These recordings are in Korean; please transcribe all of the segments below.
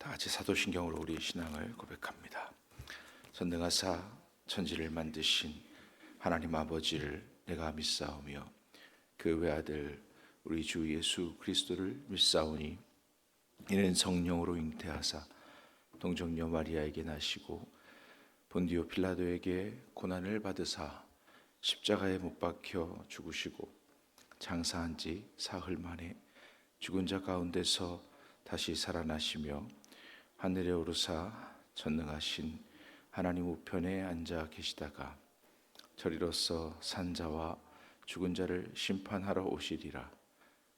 다 같이 사도신경으로 우리 신앙을 고백합니다. 전능하사 천지를 만드신 하나님 아버지를 내가 믿사오며 그 외아들 우리 주 예수 그리스도를 믿사오니 이는 성령으로 잉태하사 동정녀 마리아에게 나시고 본디오 필라도에게 고난을 받으사 십자가에 못 박혀 죽으시고 장사한 지 사흘 만에 죽은 자 가운데서 다시 살아나시며 하늘에 오르사 전능하신 하나님 우편에 앉아 계시다가 저리로서 산자와 죽은 자를 심판하러 오시리라.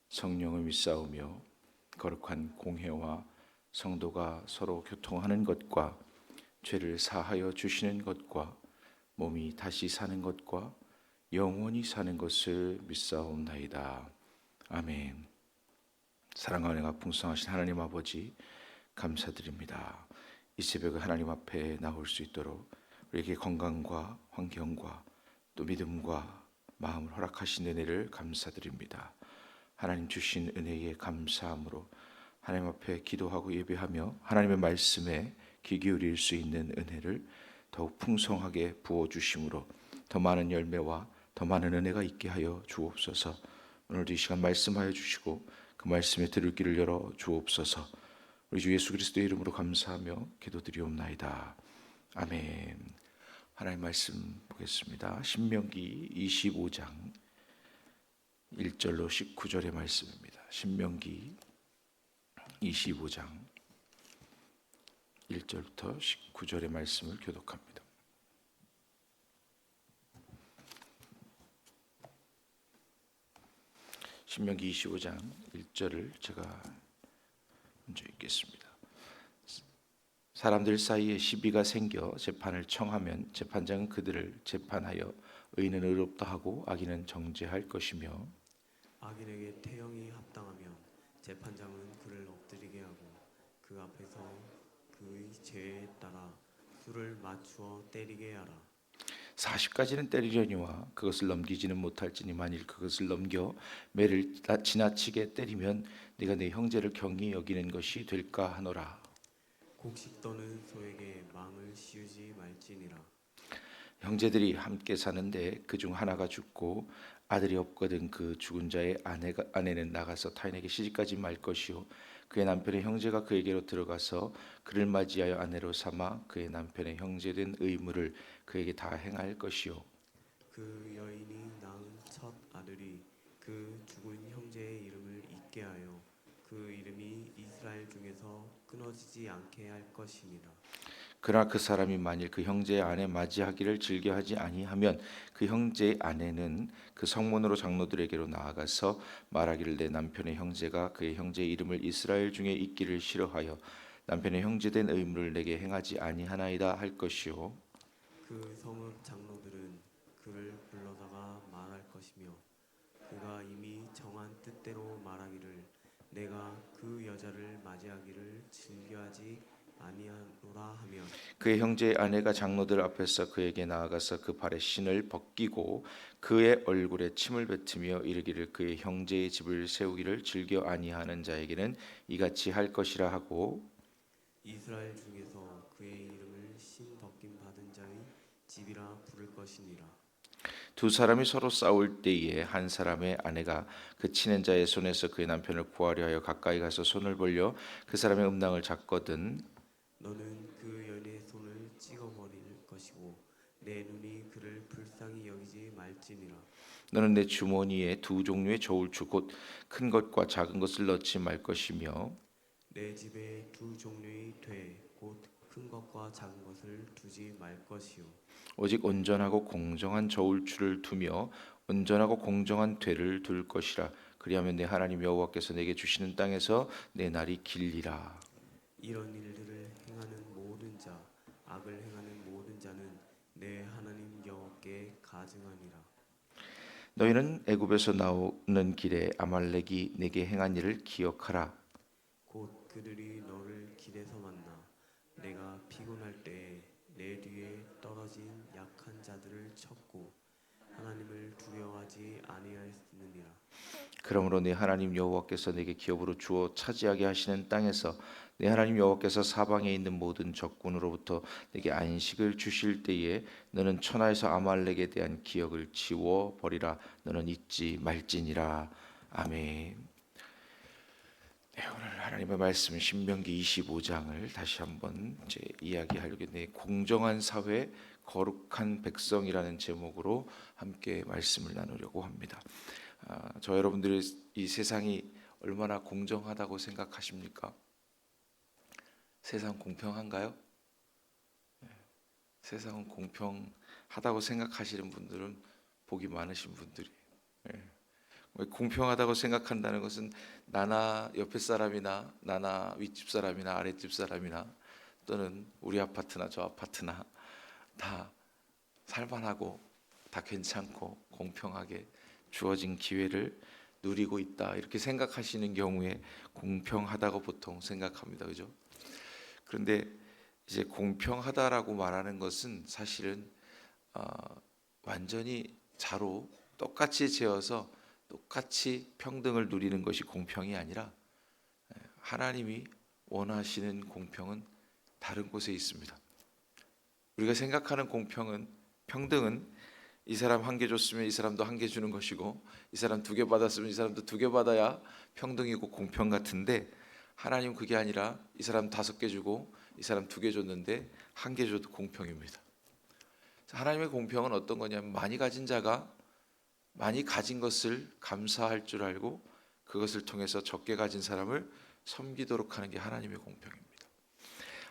성령을 믿사오며 거룩한 공회와 성도가 서로 교통하는 것과 죄를 사하여 주시는 것과 몸이 다시 사는 것과 영원히 사는 것을 믿사옵나이다. 아멘. 사랑과 은혜가 풍성하신 하나님 아버지 감사드립니다. 이 새벽에 하나님 앞에 나올 수 있도록 우리에게 건강과 환경과 또 믿음과 마음을 허락하신 은혜를 감사드립니다. 하나님 주신 은혜에 감사함으로 하나님 앞에 기도하고 예배하며 하나님의 말씀에 귀 기울일 수 있는 은혜를 더욱 풍성하게 부어주심으로 더 많은 열매와 더 많은 은혜가 있게 하여 주옵소서. 오늘도 이 시간 말씀하여 주시고 그 말씀에 들을 길을 열어 주옵소서. 우리 주 예수 그리스도의 이름으로 감사하며 기도드리옵나이다. 아멘. 하나님 말씀 보겠습니다. 신명기 25장 1절로 19절의 말씀입니다. 신명기 25장 1절부터 19절의 말씀을 교독합니다. 신명기 25장 1절을 제가 먼저 읽겠습니다. 사람들 사이에 시비가 생겨 재판을 청하면 재판장은 그들을 재판하여 의인은 의롭다 하고 악인은 정죄할 것이며 악인에게 태형이 합당하면 재판장은 그를 엎드리게 하고 그 앞에서 그의 죄에 따라 수를 맞추어 때리게 하라. 40가지는 때리려니와 그것을 넘기지는 못할지니 만일 그것을 넘겨 매를 지나치게 때리면 네가 네 형제를 경히 여기는 것이 될까 하노라. 곡식 떠는 소에게 망을 씌우지 말지니라. 형제들이 함께 사는데 그중 하나가 죽고 아들이 없거든 그 죽은 자의 아내는 나가서 타인에게 시집가지 말 것이요 그의 남편의 형제가 그에게로 들어가서 그를 맞이하여 아내로 삼아 그의 남편의 형제된 의무를 그에게 다 행할 것이요 그 여인이 낳은 첫 아들이 그 죽은 형제의 이름을 잊게 하여 그 이름이 이스라엘 중에서 끊어지지 않게 할 것이니라. 그러나 그 사람이 만일 그 형제의 아내 맞이하기를 즐겨하지 아니하면 그 형제의 아내는 그 성문으로 장로들에게로 나아가서 말하기를 내 남편의 형제가 그의 형제의 이름을 이스라엘 중에 잊기를 싫어하여 남편의 형제된 의무를 내게 행하지 아니하나이다 할 것이요 그 성읍 장로들은 그를 불러다가 말할 것이며 그가 이미 정한 뜻대로 말하기를 내가 그 여자를 맞이하기를 즐겨하지 아니하노라 하면 그의 형제의 아내가 장로들 앞에서 그에게 나아가서 그 발에 신을 벗기고 그의 얼굴에 침을 뱉으며 이르기를 그의 형제의 집을 세우기를 즐겨 아니하는 자에게는 이같이 할 것이라 하고 이스라엘 중에서 그의 이름을 신 벗김 받은 자의 집이라 부를 것이니라. 두 사람이 서로 싸울 때에 한 사람의 아내가 그 치는 자의 손에서 그의 남편을 구하려 하여 가까이 가서 손을 벌려 그 사람의 음낭을 잡거든 너는 그 여인의 손을 찍어버릴 것이고 내 눈이 그를 불쌍히 여기지 말지니라. 너는 내 주머니에 두 종류의 저울추 곧 큰 것과 작은 것을 넣지 말 것이며 내 집에 두 종류의 곧 큰 것과 작은 것을 두지 말 것이요 오직 온전하고 공정한 저울추를 두며 온전하고 공정한 되를 둘 것이라 그리하면 내 하나님 여호와께서 내게 주시는 땅에서 내 날이 길리라. 이런 일들을 행하는 모든 자 악을 행하는 모든 자는 내 하나님 여호와께 가증하니라. 너희는 애굽에서 나오는 길에 아말렉이 내게 행한 일을 기억하라. 곧 그들이 너를 길에서 만나 내가 피곤할 때에 내 뒤에 떨어진 약한 자들을 쳤고 하나님을 두려워하지 아니하였느니라. 그러므로 내 하나님 여호와께서 내게 기업으로 주어 차지하게 하시는 땅에서 내 하나님 여호와께서 사방에 있는 모든 적군으로부터 내게 안식을 주실 때에 너는 천하에서 아말렉에 대한 기억을 지워 버리라. 너는 잊지 말지니라. 아멘. 네, 오늘 하나님의 말씀 신명기 25장을 다시 한번 이제 이야기하려겠는데, 공정한 사회, 거룩한 백성이라는 제목으로 함께 말씀을 나누려고 합니다. 저 여러분들이 이 세상이 얼마나 공정하다고 생각하십니까? 세상 공평한가요? 세상은 공평하다고 생각하시는 분들은 복이 많으신 분들이. 공평하다고 생각한다는 것은 나나 옆에 사람이나 나나 윗집 사람이나 아랫집 사람이나 또는 우리 아파트나 저 아파트나 다 살만하고 다 괜찮고 공평하게 주어진 기회를 누리고 있다, 이렇게 생각하시는 경우에 공평하다고 보통 생각합니다. 그죠? 그런데 이제 공평하다라고 말하는 것은 사실은 완전히 자로 똑같이 재어서 똑같이 평등을 누리는 것이 공평이 아니라, 하나님이 원하시는 공평은 다른 곳에 있습니다. 우리가 생각하는 공평은, 평등은 이 사람 한 개 줬으면 이 사람도 한 개 주는 것이고, 이 사람 두 개 받았으면 이 사람도 두 개 받아야 평등이고 공평 같은데, 하나님은 그게 아니라 이 사람 5개 주고 이 사람 2개 줬는데 1개 줘도 공평입니다. 하나님의 공평은 어떤 거냐면, 많이 가진 자가 많이 가진 것을 감사할 줄 알고 그것을 통해서 적게 가진 사람을 섬기도록 하는 게 하나님의 공평입니다.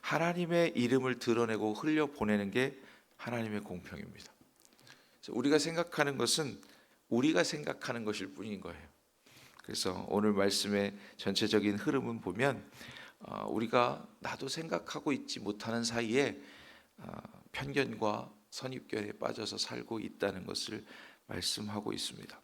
하나님의 이름을 드러내고 흘려보내는 게 하나님의 공평입니다. 우리가 생각하는 것은 우리가 생각하는 것일 뿐인 거예요. 그래서 오늘 말씀의 전체적인 흐름은 보면, 우리가 나도 생각하고 있지 못하는 사이에 편견과 선입견에 빠져서 살고 있다는 것을 말씀하고 있습니다.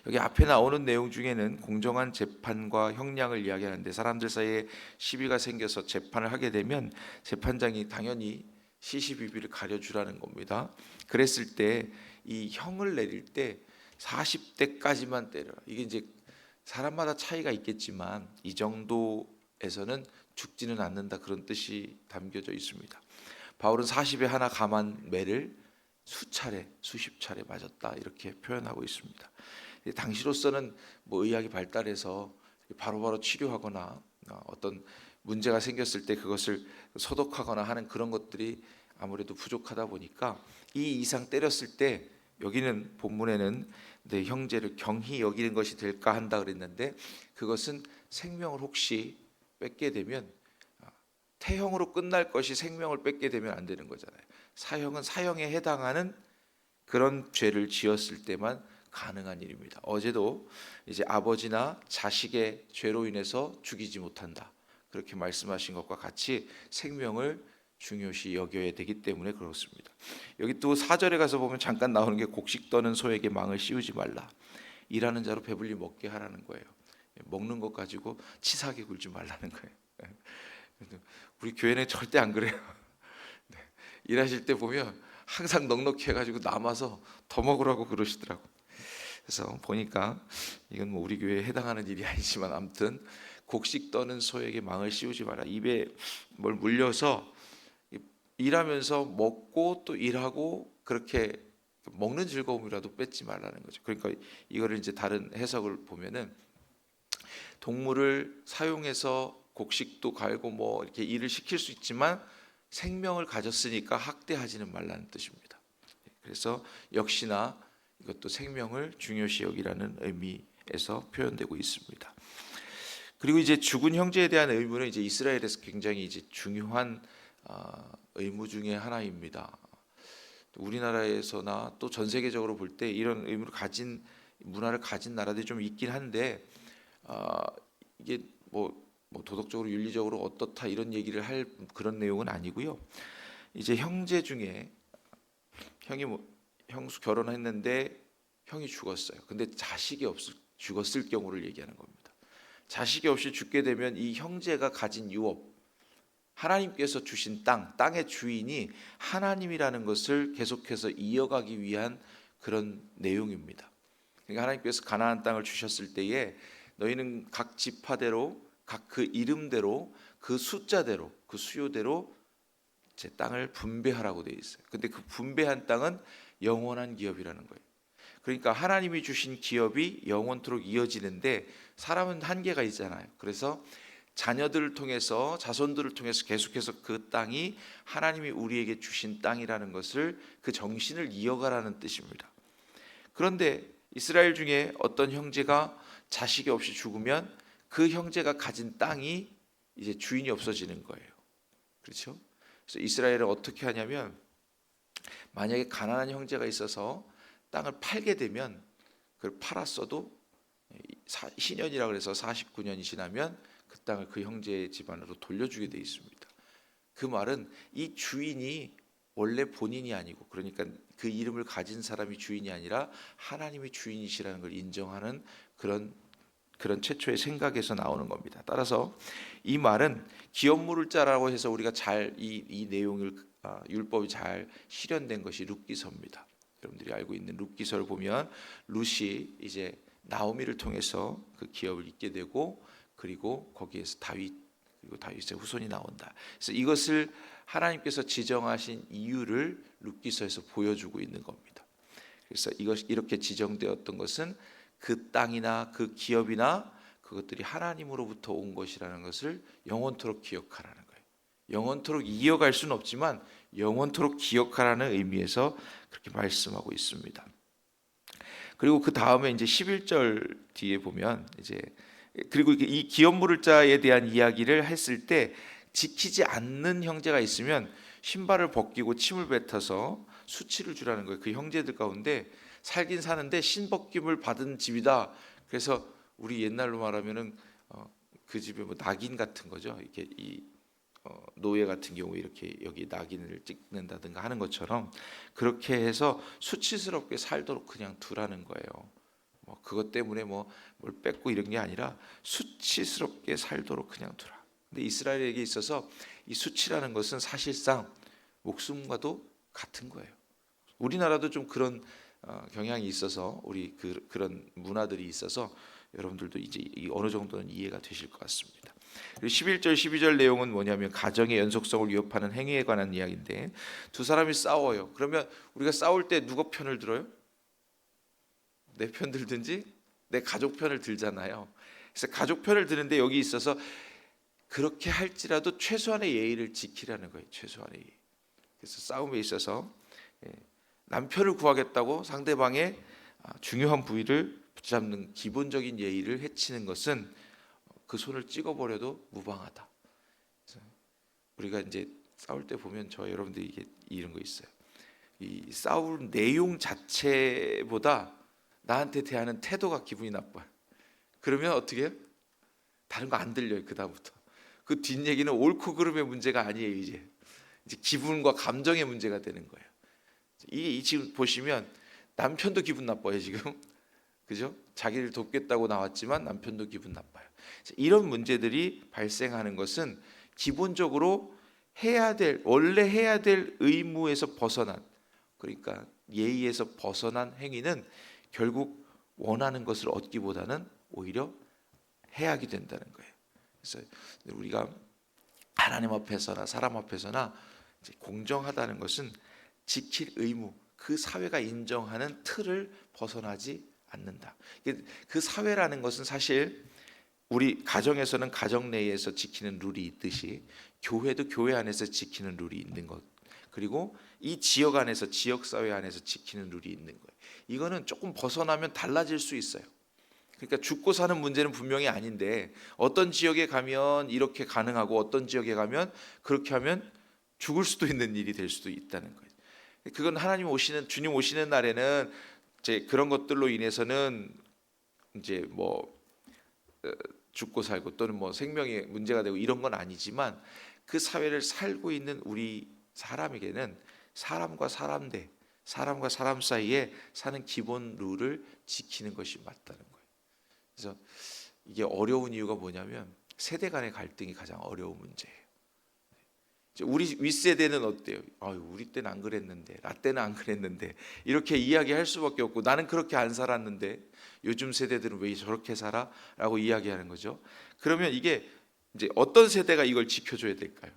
여기 앞에 나오는 내용 중에는 공정한 재판과 형량을 이야기하는데, 사람들 사이에 시비가 생겨서 재판을 하게 되면 재판장이 당연히 시시비비를 가려주라는 겁니다. 그랬을 때 이 형을 내릴 때 40대까지만 때려라. 이게 이제 사람마다 차이가 있겠지만 이 정도에서는 죽지는 않는다, 그런 뜻이 담겨져 있습니다. 바울은 40에 하나 감한 매를 수차례, 수십 차례 맞았다, 이렇게 표현하고 있습니다. 당시로서는 뭐 의학이 발달해서 바로바로 치료하거나 어떤 문제가 생겼을 때 그것을 소독하거나 하는 그런 것들이 아무래도 부족하다 보니까 이 이상 때렸을 때, 여기는 본문에는 내 형제를 경히 여기는 것이 될까 한다 그랬는데, 그것은 생명을 혹시 뺏게 되면, 태형으로 끝날 것이 생명을 뺏게 되면 안 되는 거잖아요. 사형은 사형에 해당하는 그런 죄를 지었을 때만 가능한 일입니다. 어제도 이제 아버지나 자식의 죄로 인해서 죽이지 못한다, 그렇게 말씀하신 것과 같이 생명을 중요시 여겨야 되기 때문에 그렇습니다. 여기 또 4절에 가서 보면 잠깐 나오는 게, 곡식 떠는 소에게 망을 씌우지 말라. 일하는 자로 배불리 먹게 하라는 거예요. 먹는 것 가지고 치사하게 굴지 말라는 거예요. 우리 교회는 절대 안 그래요. 일하실 때 보면 항상 넉넉히 해가지고 남아서 더 먹으라고 그러시더라고. 그래서 보니까 이건 뭐 우리 교회에 해당하는 일이 아니지만, 아무튼 곡식 떠는 소에게 망을 씌우지 마라. 입에 뭘 물려서 일하면서 먹고 또 일하고, 그렇게 먹는 즐거움이라도 뺏지 말라는 거죠. 그러니까 이거를 이제 다른 해석을 보면은, 동물을 사용해서 곡식도 갈고 뭐 이렇게 일을 시킬 수 있지만 생명을 가졌으니까 학대하지는 말라는 뜻입니다. 그래서 역시나 이것도 생명을 중요시 여기라는 의미에서 표현되고 있습니다. 그리고 이제 죽은 형제에 대한 의무는 이제 이스라엘에서 굉장히 이제 중요한 의무 중에 하나입니다. 우리나라에서나 또 전 세계적으로 볼 때 이런 의무를 가진, 문화를 가진 나라들이 좀 있긴 한데, 이게 뭐 도덕적으로 윤리적으로 어떻다 이런 얘기를 할 그런 내용은 아니고요. 이제 형제 중에 형이 형수 결혼했는데 형이 죽었어요. 근데 자식이 죽었을 경우를 얘기하는 겁니다. 자식이 없이 죽게 되면 이 형제가 가진 유업, 하나님께서 주신 땅의 주인이 하나님이라는 것을 계속해서 이어가기 위한 그런 내용입니다. 그러니까 하나님께서 가나안 땅을 주셨을 때에 너희는 각 지파대로 각 그 이름대로 그 숫자대로 그 수요대로 제 땅을 분배하라고 되어 있어요. 근데 그 분배한 땅은 영원한 기업이라는 거예요. 그러니까 하나님이 주신 기업이 영원토록 이어지는데 사람은 한계가 있잖아요. 그래서 자녀들을 통해서 자손들을 통해서 계속해서 그 땅이 하나님이 우리에게 주신 땅이라는 것을 그 정신을 이어가라는 뜻입니다. 그런데 이스라엘 중에 어떤 형제가 자식이 없이 죽으면 그 형제가 가진 땅이 이제 주인이 없어지는 거예요. 그렇죠? 그래서 이스라엘은 어떻게 하냐면 만약에 가난한 형제가 있어서 땅을 팔게 되면 그걸 팔았어도 신연이라 그래서 49년이 지나면 그 땅을 그 형제의 집안으로 돌려주게 돼 있습니다. 그 말은 이 주인이 원래 본인이 아니고, 그러니까 그 이름을 가진 사람이 주인이 아니라 하나님이 주인이시라는 걸 인정하는 그런 최초의 생각에서 나오는 겁니다. 따라서 이 말은 기업물을 짜라고 해서 우리가 잘 이 내용을 율법이 잘 실현된 것이 룻기서입니다. 여러분들이 알고 있는 룻기서를 보면 룻이 이제 나오미를 통해서 그 기업을 잇게 되고, 그리고 거기에서 다윗, 그리고 다윗의 후손이 나온다. 그래서 이것을 하나님께서 지정하신 이유를 룻기서에서 보여주고 있는 겁니다. 그래서 이렇게 지정되었던 것은 그 땅이나 그 기업이나 그것들이 하나님으로부터 온 것이라는 것을 영원토록 기억하라는 거예요. 영원토록 이어갈 수는 없지만 영원토록 기억하라는 의미에서 그렇게 말씀하고 있습니다. 그리고 그 다음에 이제 11절 뒤에 보면 이제 그리고 이 기업물을 자에 대한 이야기를 했을 때 지키지 않는 형제가 있으면 신발을 벗기고 침을 뱉어서 수치를 주라는 거예요. 그 형제들 가운데 살긴 사는데 신벗김을 받은 집이다. 그래서 우리 옛날로 말하면은 그 집에 뭐 낙인 같은 거죠. 이렇게 노예 같은 경우 이렇게 여기 낙인을 찍는다든가 하는 것처럼 그렇게 해서 수치스럽게 살도록 그냥 두라는 거예요. 뭐 그것 때문에 뭘 뺏고 이런 게 아니라 수치스럽게 살도록 그냥 두라. 근데 이스라엘에게 있어서 이 수치라는 것은 사실상 목숨과도 같은 거예요. 우리나라도 좀 그런 경향이 있어서 우리 그런 문화들이 있어서 여러분들도 이제 어느 정도는 이해가 되실 것 같습니다. 그리고 11절 12절 내용은 뭐냐면 가정의 연속성을 위협하는 행위에 관한 이야기인데 두 사람이 싸워요. 그러면 우리가 싸울 때 누구 편을 들어요? 내 편 들든지 내 가족 편을 들잖아요. 그래서 가족 편을 드는데 여기 있어서 그렇게 할지라도 최소한의 예의를 지키라는 거예요. 최소한의 예의. 그래서 싸움에 있어서 남편을 구하겠다고 상대방의 중요한 부위를 붙잡는 기본적인 예의를 해치는 것은 그 손을 찍어버려도 무방하다. 우리가 이제 싸울 때 보면 여러분들이 이게 이런 거 있어요. 이 싸울 내용 자체보다 나한테 대하는 태도가 기분이 나빠요. 그러면 어떻게 해요? 다른 거 안 들려요. 그 다음부터 그 뒷얘기는 옳고 그름의 문제가 아니에요. 이제 기분과 감정의 문제가 되는 거예요. 이 지금 보시면 남편도 기분 나빠요. 지금 그죠? 자기를 돕겠다고 나왔지만 남편도 기분 나빠요. 이런 문제들이 발생하는 것은 기본적으로 원래 해야 될 의무에서 벗어난, 그러니까 예의에서 벗어난 행위는 결국 원하는 것을 얻기보다는 오히려 해하게 된다는 거예요. 그래서 우리가 하나님 앞에서나 사람 앞에서나 공정하다는 것은 지킬 의무, 그 사회가 인정하는 틀을 벗어나지 않는다. 그 사회라는 것은 사실 우리 가정에서는 가정 내에서 지키는 룰이 있듯이 교회도 교회 안에서 지키는 룰이 있는 것, 그리고 이 지역 안에서 지역 사회 안에서 지키는 룰이 있는 거예요. 이거는 조금 벗어나면 달라질 수 있어요. 그러니까 죽고 사는 문제는 분명히 아닌데 어떤 지역에 가면 이렇게 가능하고 어떤 지역에 가면 그렇게 하면 죽을 수도 있는 일이 될 수도 있다는 거예요. 그건 주님 오시는 날에는 이제 그런 것들로 인해서는 이제 죽고 살고 또는 생명에 문제가 되고 이런 건 아니지만 그 사회를 살고 있는 우리 사람에게는 사람과 사람 사이에 사는 기본 룰을 지키는 것이 맞다는 거예요. 그래서 이게 어려운 이유가 뭐냐면 세대 간의 갈등이 가장 어려운 문제예요. 우리 윗세대는 어때요? 아유, 우리 때는 안 그랬는데, 나 때는 안 그랬는데, 이렇게 이야기할 수밖에 없고, 나는 그렇게 안 살았는데 요즘 세대들은 왜 저렇게 살아? 라고 이야기하는 거죠. 그러면 이게 이제 어떤 세대가 이걸 지켜줘야 될까요?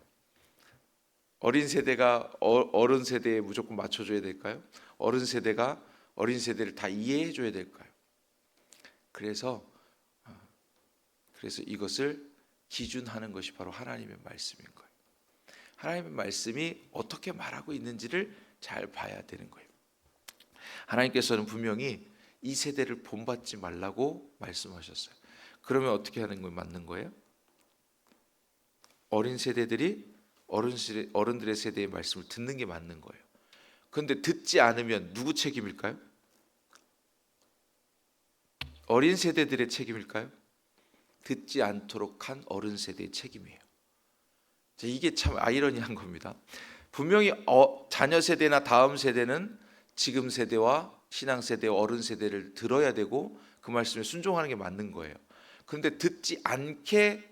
어린 세대가 어른 세대에 무조건 맞춰줘야 될까요? 어른 세대가 어린 세대를 다 이해해줘야 될까요? 그래서 이것을 기준하는 것이 바로 하나님의 말씀인 거예요. 하나님의 말씀이 어떻게 말하고 있는지를 잘 봐야 되는 거예요. 하나님께서는 분명히 이 세대를 본받지 말라고 말씀하셨어요. 그러면 어떻게 하는 게 맞는 거예요? 어린 세대들이 어른들의 세대의 말씀을 듣는 게 맞는 거예요. 그런데 듣지 않으면 누구 책임일까요? 어린 세대들의 책임일까요? 듣지 않도록 한 어른 세대의 책임이에요. 이게 참 아이러니한 겁니다. 분명히 자녀 세대나 다음 세대는 지금 세대와 신앙 세대와 어른 세대를 들어야 되고 그 말씀에 순종하는 게 맞는 거예요. 그런데 듣지 않게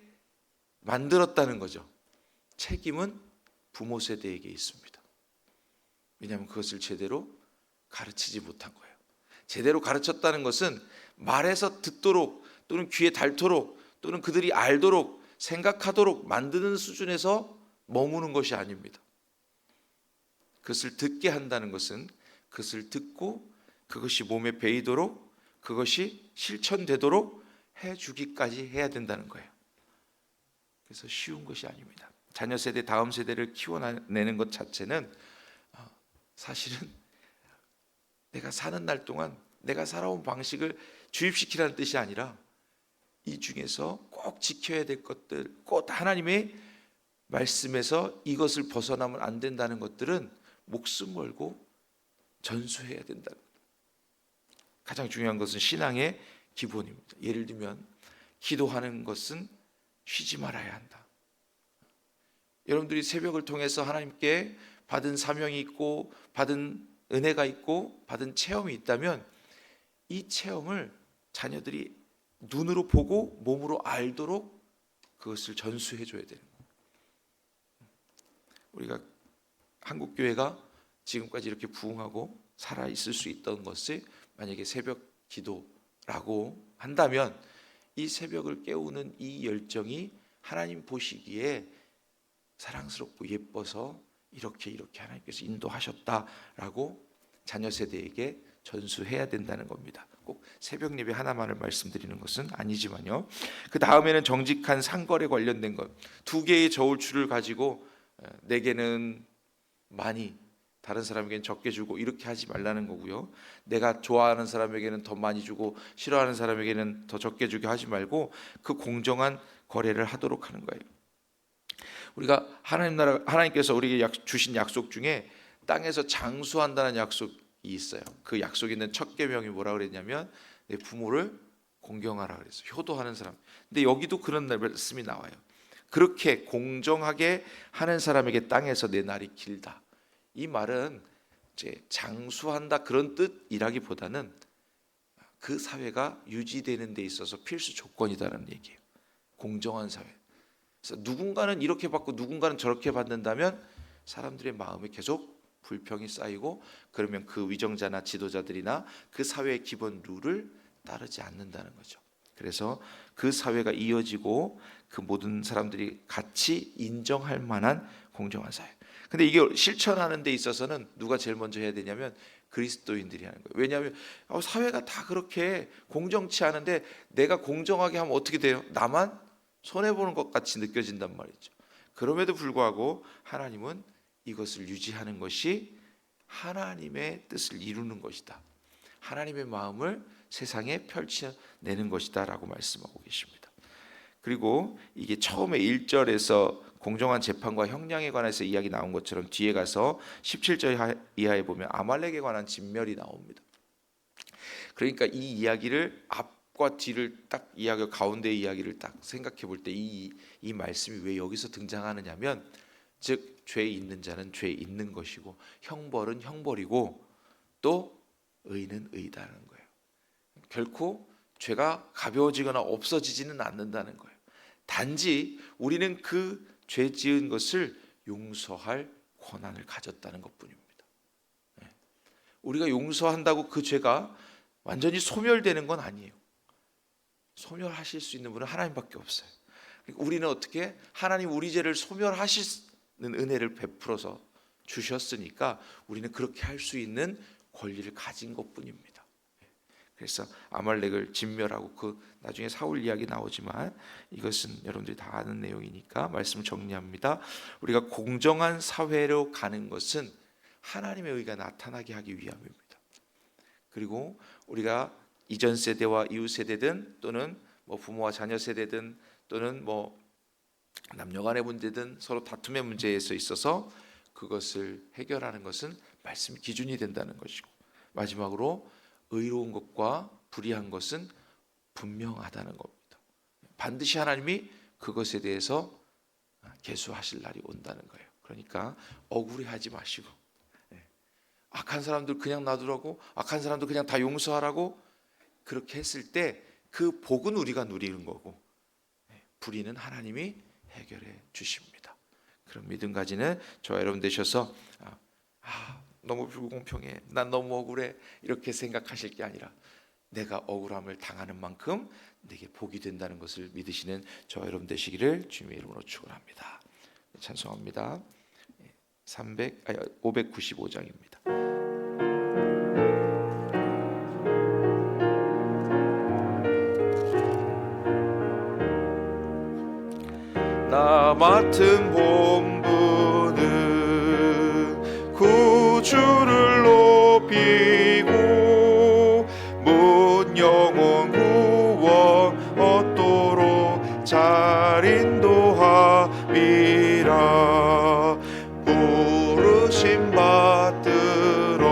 만들었다는 거죠. 책임은 부모 세대에게 있습니다. 왜냐하면 그것을 제대로 가르치지 못한 거예요. 제대로 가르쳤다는 것은 말해서 듣도록 또는 귀에 닳도록 또는 그들이 알도록 생각하도록 만드는 수준에서 머무는 것이 아닙니다. 그것을 듣게 한다는 것은 그것을 듣고 그것이 몸에 배이도록 그것이 실천되도록 해주기까지 해야 된다는 거예요. 그래서 쉬운 것이 아닙니다. 자녀 세대, 다음 세대를 키워내는 것 자체는 사실은 내가 사는 날 동안 내가 살아온 방식을 주입시키라는 뜻이 아니라 이 중에서 꼭 지켜야 될 것들, 꼭 하나님의 말씀에서 이것을 벗어나면 안 된다는 것들은 목숨 걸고 전수해야 된다는 거예요. 가장 중요한 것은 신앙의 기본입니다. 예를 들면 기도하는 것은 쉬지 말아야 한다. 여러분들이 새벽을 통해서 하나님께 받은 사명이 있고 받은 은혜가 있고 받은 체험이 있다면 이 체험을 자녀들이 눈으로 보고 몸으로 알도록 그것을 전수해 줘야 되는 거예요. 우리가 한국 교회가 지금까지 이렇게 부흥하고 살아 있을 수 있던 것을 만약에 새벽 기도라고 한다면 이 새벽을 깨우는 이 열정이 하나님 보시기에 사랑스럽고 예뻐서 이렇게 하나님께서 인도하셨다라고 자녀 세대에게 전수해야 된다는 겁니다. 꼭 새벽 예배 하나만을 말씀드리는 것은 아니지만요. 그 다음에는 정직한 상거래 관련된 것. 2개의 저울추를 가지고 4개는 많이 다른 사람에게는 적게 주고 이렇게 하지 말라는 거고요. 내가 좋아하는 사람에게는 더 많이 주고 싫어하는 사람에게는 더 적게 주게 하지 말고 그 공정한 거래를 하도록 하는 거예요. 우리가 하나님께서 우리에게 주신 약속 중에 땅에서 장수한다는 약속이 있어요. 그 약속에 있는 첫 계명이 뭐라 그랬냐면 내 부모를 공경하라 그랬어요. 효도하는 사람. 근데 여기도 그런 말씀이 나와요. 그렇게 공정하게 하는 사람에게 땅에서 내 날이 길다. 이 말은 이제 장수한다 그런 뜻이라기보다는 그 사회가 유지되는 데 있어서 필수 조건이다라는 얘기예요. 공정한 사회. 그래서 누군가는 이렇게 받고 누군가는 저렇게 받는다면 사람들의 마음에 계속 불평이 쌓이고 그러면 그 위정자나 지도자들이나 그 사회의 기본 룰을 따르지 않는다는 거죠. 그래서 그 사회가 이어지고 그 모든 사람들이 같이 인정할 만한 공정한 사회. 근데 이게 실천하는 데 있어서는 누가 제일 먼저 해야 되냐면 그리스도인들이 하는 거예요. 왜냐하면 사회가 다 그렇게 공정치 않은데 내가 공정하게 하면 어떻게 돼요? 나만 손해보는 것 같이 느껴진단 말이죠. 그럼에도 불구하고 하나님은 이것을 유지하는 것이 하나님의 뜻을 이루는 것이다. 하나님의 마음을 세상에 펼쳐내는 것이다 라고 말씀하고 계십니다. 그리고 이게 처음에 1절에서 공정한 재판과 형량에 관해서 이야기 나온 것처럼 뒤에 가서 17절 이하에 보면 아말렉에 관한 진멸이 나옵니다. 그러니까 이 이야기를 앞과 뒤를 딱 이야기 가운데 이야기를 딱 생각해 볼 때 이 말씀이 왜 여기서 등장하느냐면 즉 죄 있는 자는 죄 있는 것이고 형벌은 형벌이고 또 의는 의다는 거예요. 결코 죄가 가벼워지거나 없어지지는 않는다는 거예요. 단지 우리는 그 죄 지은 것을 용서할 권한을 가졌다는 것뿐입니다. 우리가 용서한다고 그 죄가 완전히 소멸되는 건 아니에요. 소멸하실 수 있는 분은 하나님밖에 없어요. 그러니까 우리는 어떻게 하나님 우리 죄를 소멸하시는 은혜를 베풀어서 주셨으니까 우리는 그렇게 할 수 있는 권리를 가진 것뿐입니다. 그래서 아말렉을 진멸하고 그 나중에 사울 이야기 나오지만 이것은 여러분들이 다 아는 내용이니까 말씀을 정리합니다. 우리가 공정한 사회로 가는 것은 하나님의 의가 나타나게 하기 위함입니다. 그리고 우리가 이전 세대와 이후 세대든 또는 뭐 부모와 자녀 세대든 또는 뭐 남녀간의 문제든 서로 다툼의 문제에 있어서 그것을 해결하는 것은 말씀 기준이 된다는 것이고, 마지막으로 의로운 것과 불의한 것은 분명하다는 겁니다. 반드시 하나님이 그것에 대해서 계수하실 날이 온다는 거예요. 그러니까 억울해하지 마시고, 악한 사람들 그냥 놔두라고, 악한 사람들 그냥 다 용서하라고 그렇게 했을 때 그 복은 우리가 누리는 거고 불의는 하나님이 해결해 주십니다. 그런 믿음 가지는 저와 여러분 되셔서 너무 불공평해, 난 너무 억울해 이렇게 생각하실 게 아니라 내가 억울함을 당하는 만큼 내게 복이 된다는 것을 믿으시는 저와 여러분 되시기를 주님의 이름으로 축원합니다. 찬송합니다. 595장입니다. 나 맡은 본분은 구주를 높이고 못 영원 구원 얻도록 잘 인도함이라. 부르심 받들어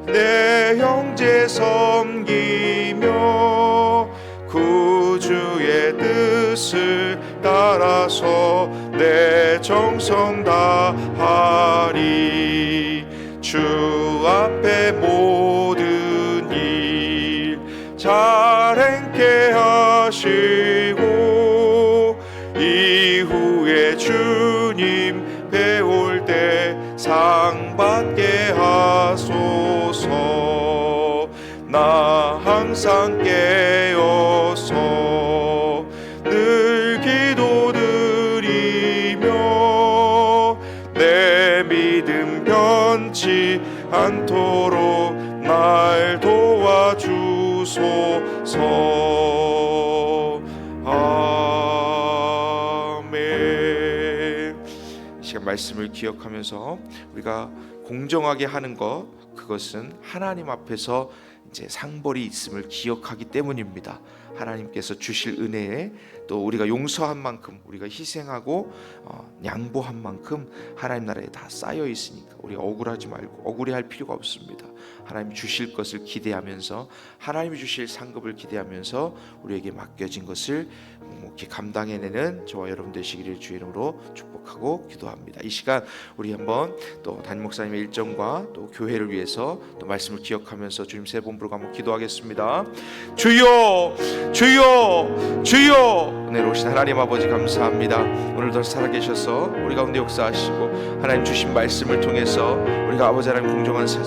내 형제 섬기며 구주의 뜻을 따라서 내 정성 다하리. 주 앞에 모든 일 잘 행케 하시고 이후에 주님 배울 때 상 받게 하소서. 나 항상 깨어서 늘 기도드리며 내 믿음 변치 않도록 날 도와주소서. 아멘. 이 시간 말씀을 기억하면서 우리가 공정하게 하는 것, 그것은 하나님 앞에서 이제 상벌이 있음을 기억하기 때문입니다. 하나님께서 주실 은혜에 또 우리가 용서한 만큼, 우리가 희생하고 양보한 만큼 하나님 나라에 다 쌓여 있으니까 우리 억울하지 말고 억울해할 필요가 없습니다. 하나님 주실 것을 기대하면서, 하나님이 주실 상급을 기대하면서 우리에게 맡겨진 것을 묵묵히 감당해내는 저와 여러분 되시기를 주의 이름으로 축복하고 기도합니다. 이 시간 우리 한번 또 담임 목사님의 일정과 또 교회를 위해서 또 말씀을 기억하면서 주님 세 번 부르고 한번 기도하겠습니다. 주여, 주여, 주여. 은혜로우신 하나님 아버지 감사합니다. 오늘도 살아계셔서 우리 가운데 역사하시고 하나님 주신 말씀을 통해서 우리가 아버지 하나님 공정한 세상